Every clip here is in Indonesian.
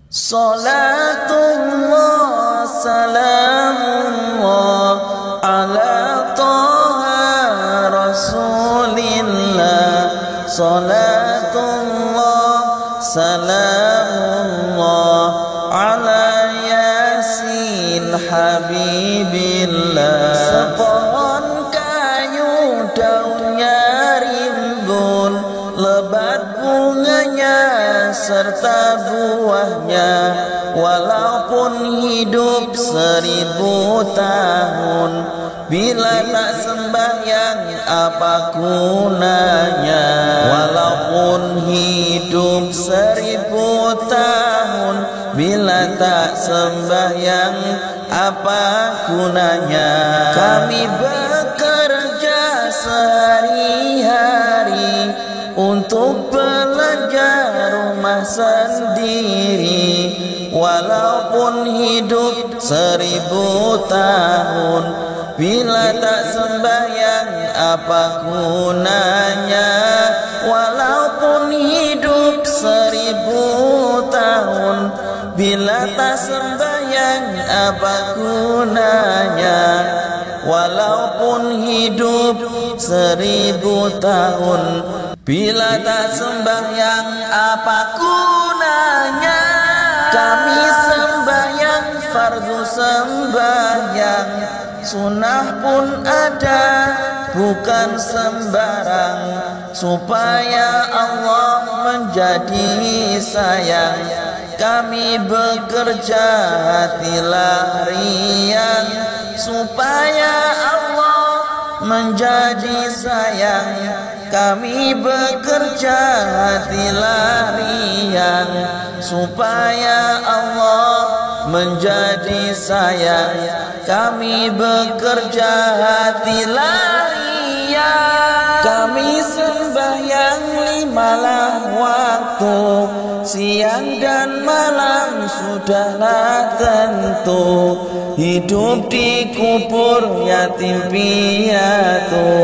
Salatullah salamullah ala taha rasulillah. Salatullah salamullah ala yasin habibillah. Sepohon kayu daunnya rimbun, lebat bunganya serta buahnya. Walaupun hidup 1000 tahun, bila tak sembahyang apa gunanya? Walaupun hidup 1000 tahun, bila tak sembahyang apa gunanya? Kami bekerja sehari-hari untuk belajar rumah sendiri. Walaupun hidup 1000 tahun, bila tak sembahyang apa gunanya? Walaupun hidup 1000 tahun, bila tak sembahyang apa gunanya? Walaupun hidup 1000 tahun, bila tak sembahyang apa gunanya? Kami sembahyang fardu sembahyang, sunnah pun ada bukan sembarang, supaya Allah menjadi sayang. Kami bekerja hatilah riang, supaya Allah menjadi sayang. Kami bekerja hatilah riang, supaya Allah menjadi sayang. Kami bekerja hatilah riang. Kami sembahyang 5 waktu, siang dan malam sudahlah tentu. Hidup di kubur yatim piatu,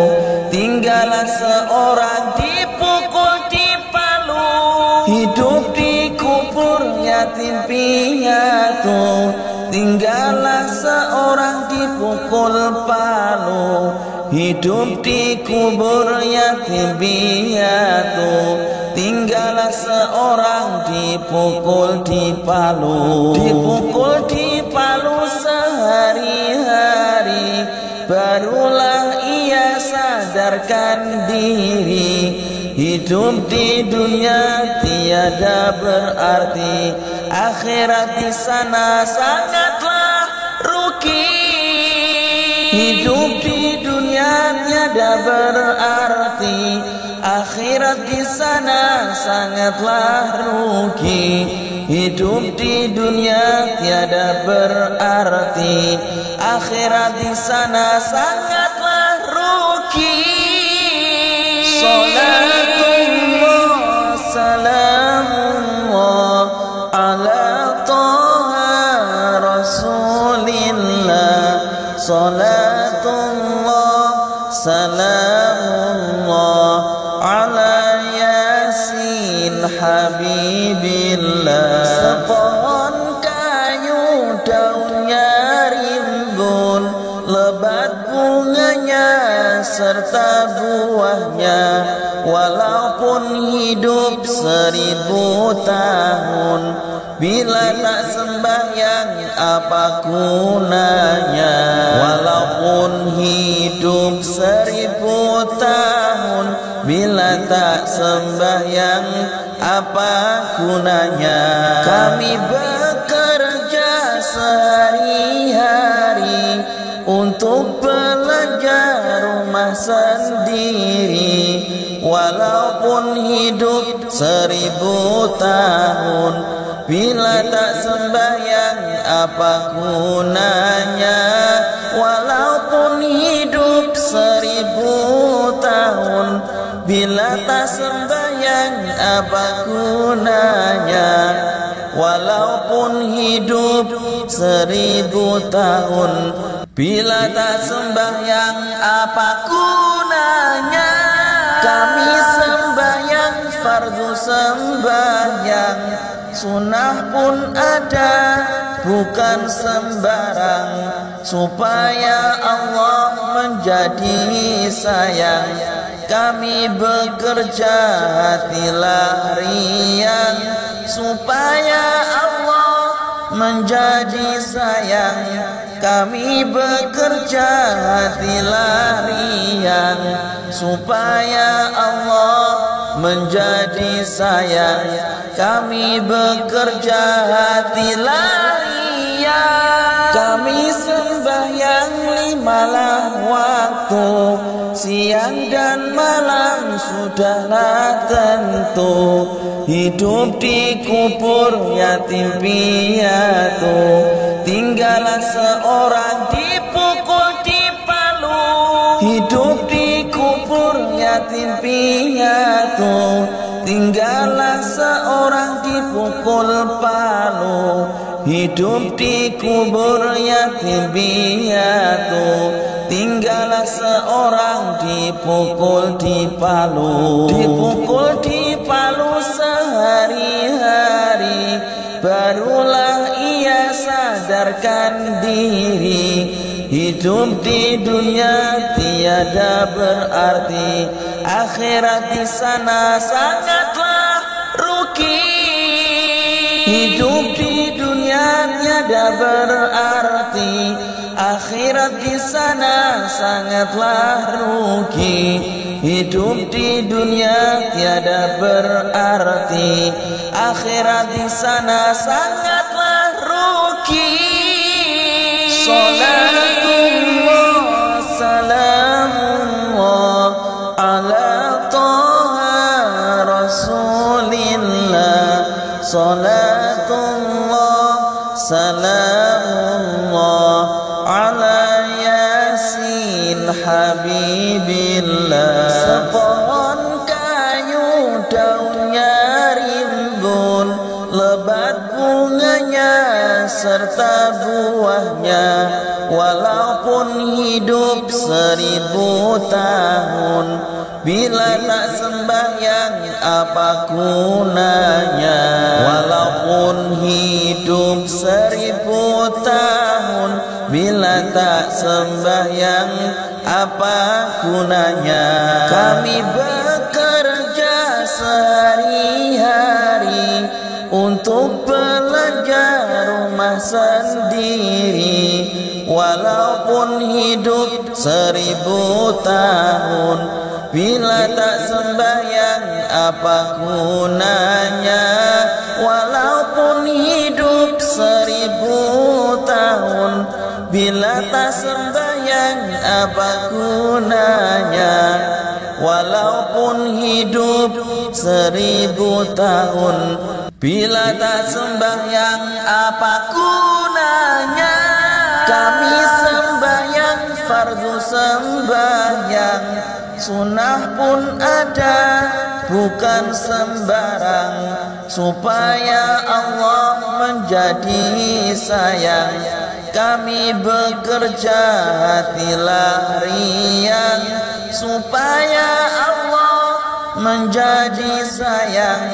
tinggallah seorang dipukul di palu. Hidup di kubur yatim piatu, tinggallah seorang dipukul palu. Hidup di kubur yatim piatu, tinggallah seorang dipukul di palu. Dipukul di palu sehari-hari, barulah ia sadarkan diri. Hidup di dunia tiada berarti, akhirat di sana sangatlah rugi. Hidup di dunia tiada berarti, akhirat di sana sangatlah rugi. Hidup di dunia tiada berarti, akhirat di sana sangatlah rugi. Salatullah salamullah ala taha rasulillah. Salatullah salamullah ala yasin habibillah. Sepohon kayu daunnya rimbun, lebat bunganya serta buahnya. Walaupun hidup 1000 tahun, bila tak sembahyang apa gunanya? Walaupun hidup 1000 tahun, bila tak sembahyang apa gunanya? Kami bekerja sehari-hari untuk belajar rumah sendiri. Walaupun hidup 1000 tahun, bila tak sembahyang apa gunanya? Walaupun hidup 1000 tahun, bila tak sembahyang apa gunanya? Walaupun hidup 1000 tahun, bila tak sembahyang apa gunanya? Kami sembahyang fardu sembahyang, sunnah pun ada, bukan sembarang, supaya Allah menjadi sayang. Kami bekerja hatilah riang, supaya Allah menjadi sayang. Kami bekerja hatilah riang, supaya Allah menjadi sayang. Kami bekerja hatilah riang. Kami sembahyang 5 waktu, siang dan malam sudahlah tentu. Hidup dikubur yatim piatu, tinggallah seorang dipukul dipalu. Hidup dikubur yatim piatu, tinggallah seorang dipukul palu. Hidup dikubur yatim piatu, tinggallah seorang dipukul dipalu. Dipukul dipalu sehari-hari, barulah ia sadarkan diri. Hidup di dunia tiada berarti, akhirat di sana sangatlah rugi. Hidup di dunia tiada berarti, akhirat di sana sangatlah rugi. Hidup di dunia tiada berarti, akhirat di sana sangatlah rugi. Salatullah salamullah ala Taha Rasulillah. Salatullah salamullah ala Yasin Habibillah. Sepohon kayu daunnya rimbun, lebat bunganya serta buahnya. Walaupun hidup 1000 tahun, bila tak sembahyang apa gunanya? Walaupun hidup 1000 tahun, bila tak sembahyang apa gunanya? Kami bekerja sehari-hari untuk belajar rumah sendiri. Walaupun hidup 1000 tahun, bila tak sembahyang apa gunanya? Walaupun hidup 1000 tahun, bila tak sembahyang apa gunanya? Walaupun hidup 1000 tahun, bila tak sembahyang apa gunanya? Kami sembahyang fardu sembahyang, sunnah pun ada, bukan sembarang, supaya Allah menjadi sayang. Kami bekerja hatilah riang, supaya Allah menjadi sayang.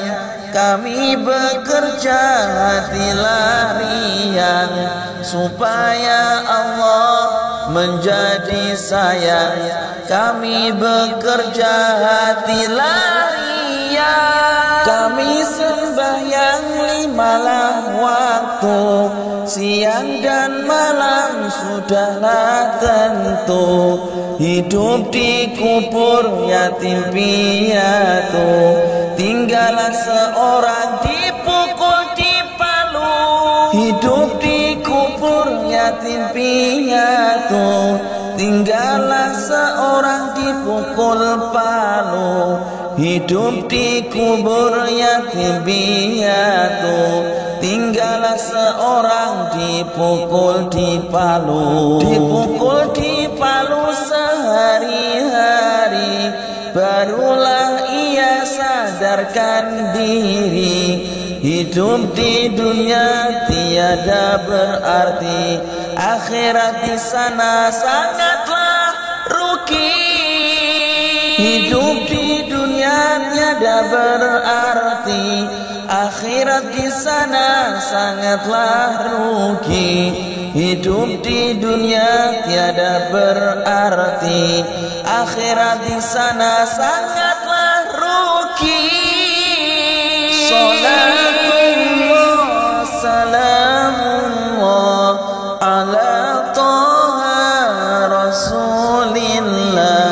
Kami bekerja hatilah riang, supaya Allah menjadi sayang. Kami bekerja hatilah riang. Kami sembahyang 5 waktu, siang dan malam sudahlah tentu. Hidup dikubur yatim piatu, tinggallah seorang dipukul dipalu. Hidup dikubur yatim piatu, tinggallah seorang dipukul palu. Hidup dikubur yatim piatu, tinggallah seorang dipukul dipalu. Dipukul dipalu sehari-hari, barulah ia sadarkan diri. Hidup di dunia tiada berarti, akhirat di sana sangatlah rugi. Hidup di dunia tiada berarti, akhirat di sana sangatlah rugi. Hidup di dunia tiada berarti, akhirat di sana sangatlah rugi. Salatullah salamullah ala Taha Rasulillah.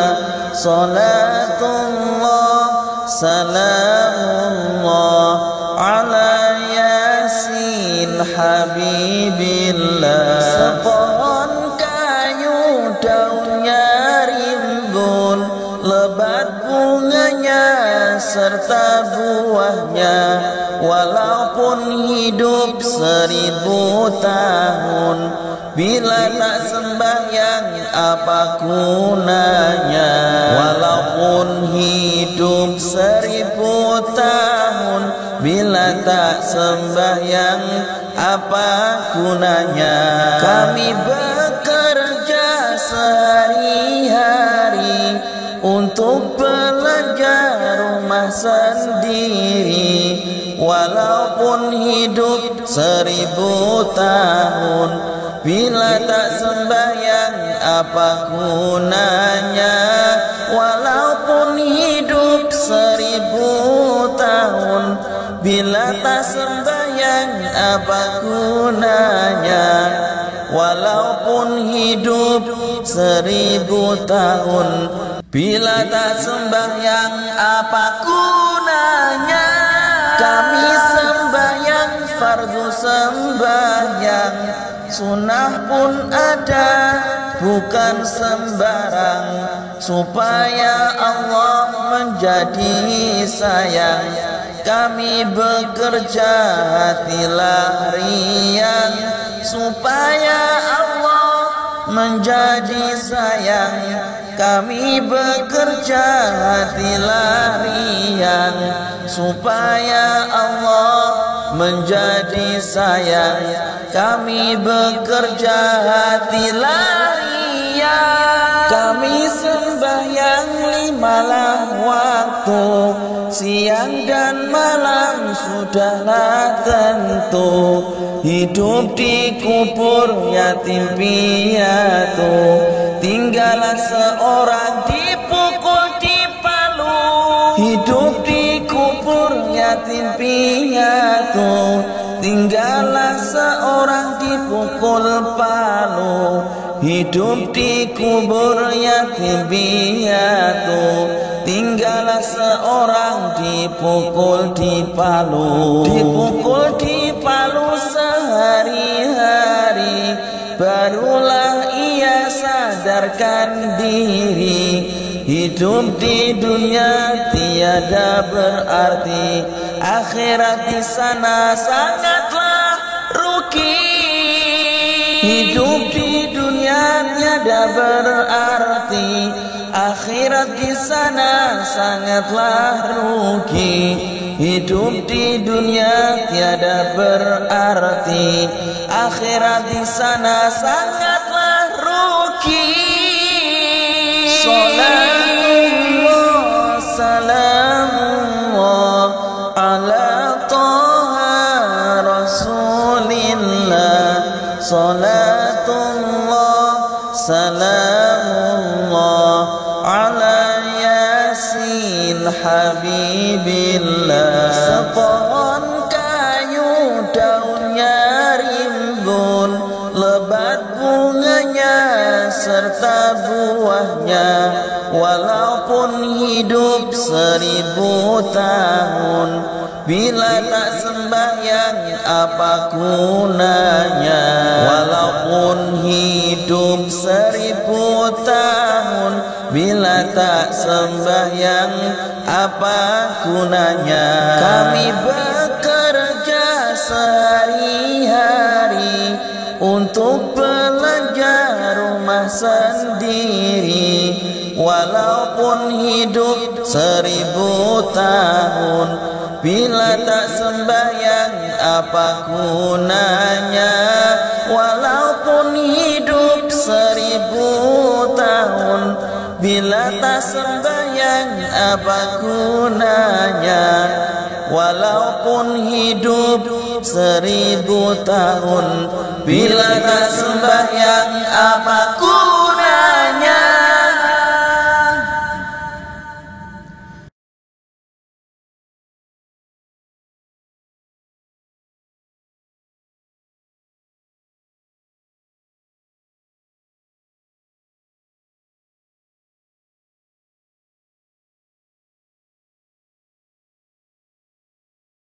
Salatullah salamullah ala Yasin Habibillah. Sepohon kayu daunnya rimbun, lebat bunganya serta buahnya. Walaupun hidup 1000 tahun, bila tak sembahyang apa gunanya? Walaupun hidup 1000 tahun, bila tak sembahyang apa gunanya? Kami bekerja sehari-hari untuk belajar rumah sendiri. Walaupun hidup 1000 tahun, bila tak sembahyang apa gunanya? Walaupun hidup 1000 tahun, bila tak sembahyang apa gunanya? Walaupun hidup 1000 tahun, bila tak sembahyang apa gunanya? Kami sembahyang fardu sembahyang, sunnah pun ada bukan sembarang, supaya Allah menjadi sayang. Kami bekerja hatilah riang, supaya Allah menjadi sayang. Kami bekerja hatilah riang, supaya Allah menjadi sayang. Kami bekerja hatilah riang. Kami sembahyang 5 waktu, siang dan malam sudahlah tentu. Hidup di kubur yatim piatu, tinggallah seorang dipukul di palu. Hidup di kubur yatim piatu, tinggallah seorang dipukul palu. Hidup di kubur yatim piatu, tinggallah seorang dipukul di palu. Dipukul di palu sehari-hari, barulah ia sadarkan diri. Hidup di dunia tiada berarti, akhirat di sana sangatlah rugi. Hidup di dunia tiada berarti, akhirat di sana sangatlah rugi. Hidup di dunia tiada berarti, akhirat di sana sangatlah rugi. Salatullah salamullah ala Taha Rasulillah. Salatullah salamullah ala Yasin Habibillah. Sepohon kayu daunnya rimbun, lebat bunganya serta buahnya. Walaupun hidup 1000 tahun, bila tak sembahyang apa gunanya? Walaupun hidup 1000 tahun, bila tak sembahyang apa gunanya? Kami bekerja sehari-hari untuk belajar rumah sendiri. Walaupun hidup 1000 tahun, bila tak sembahyang apa gunanya? Walaupun hidup 1000 tahun, bila tak sembahyang apa gunanya? walaupun hidup 1000 tahun. Bila tak sembahyang apa